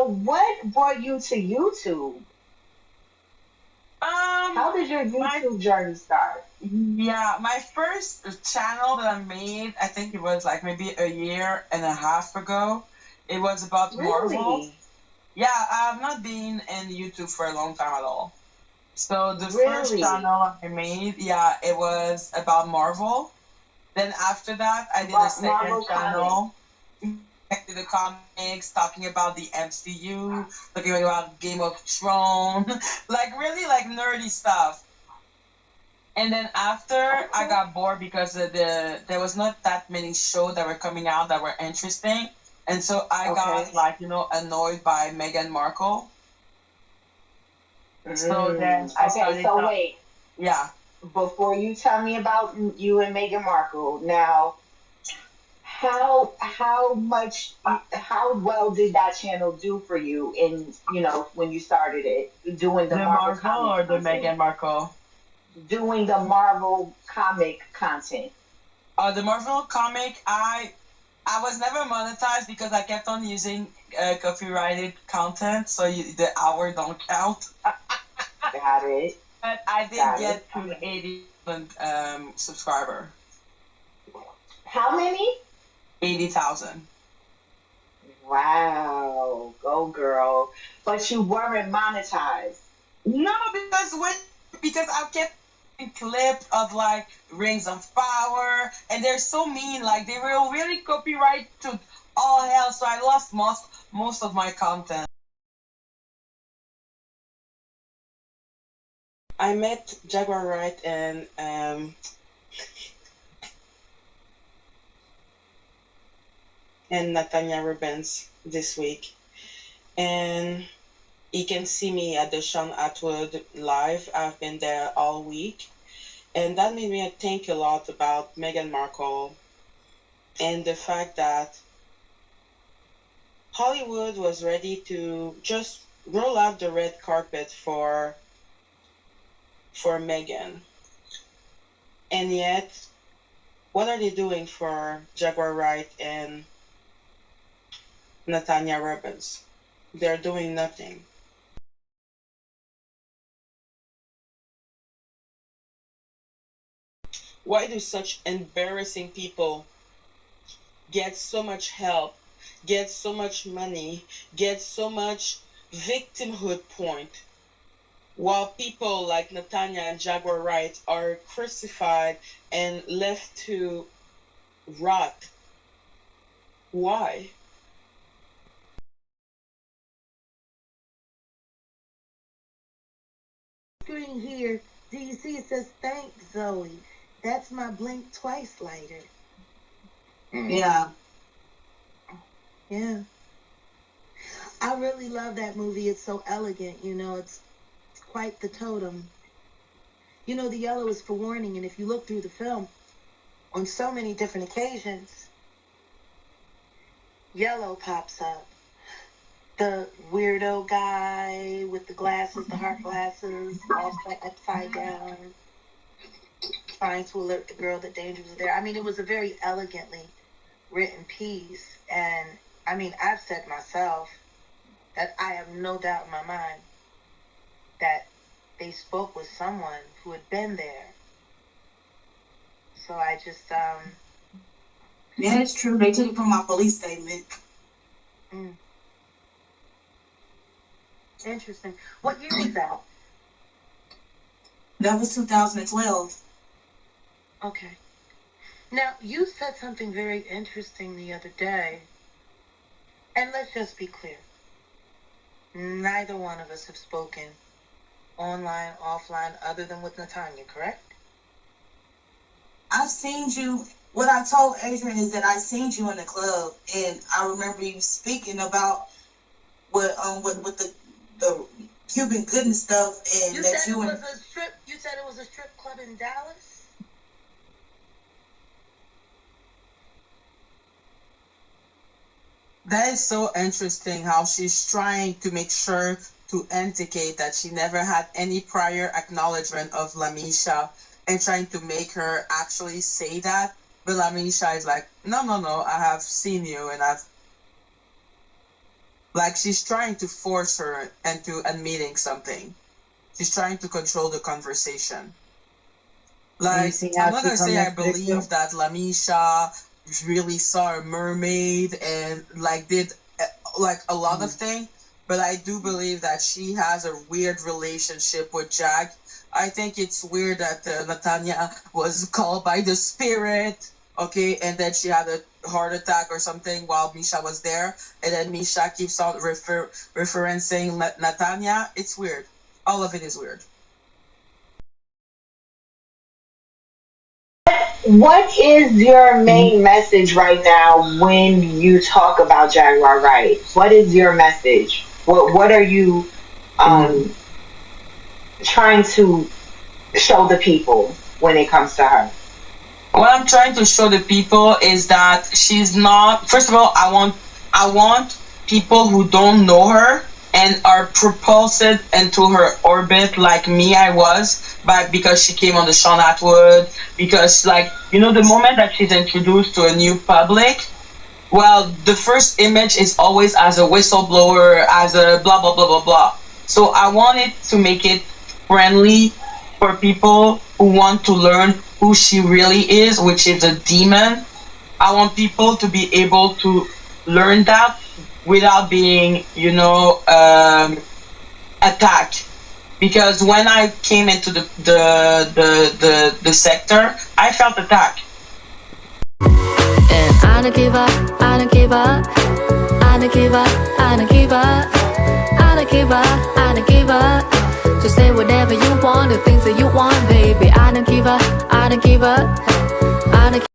So what brought you to YouTube? How did your My YouTube journey start? yeah, my first channel that I made, I think it was like maybe a year and a half ago. It was about Marvel. Really? Yeah, I've not been in YouTube for a long time at all. So the first Really? channel I made, yeah, it was about Marvel. Then after that, I did a second Marvel comics. channel to the comics, talking about the MCU, talking about Game of Thrones, like really like nerdy stuff. And then after I Okay. got bored because there was not that many shows that were coming out that were interesting, and so I got Okay. like annoyed by Meghan Markle. So then I Okay, started so to wait, yeah. before you tell me about you and Meghan Markle, now how well did that channel do for you in when you started it doing the The Marvel Marvel comic or the content? Meghan Markle? Doing the Marvel comic content. The Marvel comic, I was never monetized because I kept on using copyrighted content, so the hour don't count. Got it. But I did Got it. get to 80,000 subscriber. How many? 80,000. Wow. Go girl. But you weren't monetized. No, because I kept clip of like Rings of Power, and they're so mean. Like they were really copyright to all hell, so I lost most of my content. I met Jaguar Wright and Natanya Rubens this week, and you can see me at the Sean Atwood live. I've been there all week, and that made me think a lot about Meghan Markle and the fact that Hollywood was ready to just roll out the red carpet for Meghan, and yet what are they doing for Jaguar Wright and Natanya Rubens? They're doing nothing. Why do such embarrassing people get so much help, get so much money, get so much victimhood point, while people like Natanya and Jaguar Wright are crucified and left to rot? Why? Screen here, do you see it says thanks Zoe? That's my blink twice lighter. Yeah. Yeah. I really love that movie. It's so elegant, it's quite the totem. The yellow is for warning, and if you look through the film, on so many different occasions, yellow pops up. The weirdo guy with the glasses, the heart glasses, all upside down, trying to alert the girl that danger was there. I mean, it was a very elegantly written piece. And I mean, I've said myself that I have no doubt in my mind that they spoke with someone who had been there. So I just, Yeah, it's true. They took it from my police statement. Interesting. What year was that? That was 2012. Okay. Now, you said something very interesting the other day. And let's just be clear. Neither one of us have spoken online, offline, other than with Natanya, correct? I've seen you. What I told Adrian is that I seen you in the club, and I remember you speaking about with the Cuban Good and stuff, and You that said you it and was a strip. You said it was a strip club in Dallas. That is so interesting how she's trying to make sure to indicate that she never had any prior acknowledgement of Lamisha and trying to make her actually say that. But Lamisha is like, no, no, no, I have seen you and I've. Like she's trying to force her into admitting something. She's trying to control the conversation. Like, I'm not gonna say I believe that Lamisha really saw a mermaid and like did like a lot of things, but I do believe that she has a weird relationship with Jack. I think it's weird that Natanya was called by the spirit, okay, and then she had a heart attack or something while Misha was there, and then Misha keeps on referencing Natanya. It's weird. All of it is weird. What is your main message right now when you talk about Jaguar Wright? What is your message? What are you trying to show the people when it comes to her? What I'm trying to show the people is that she's not. First of all, I want people who don't know her and are propulsed into her orbit like me I was, but because she came on the Sean Atwood, because like, you know, the moment that she's introduced to a new public, well, the first image is always as a whistleblower, as a blah, blah, blah, blah, blah. So I wanted to make it friendly for people who want to learn who she really is, which is a demon. I want people to be able to learn that without being, you know, attacked. Because when I came into the sector, I felt attacked. And I don't give up, I don't give up, I don't give up, I don't give up, I don't give up, I don't give up. Just say whatever you want, the things that you want, baby. I don't give up, I don't give up.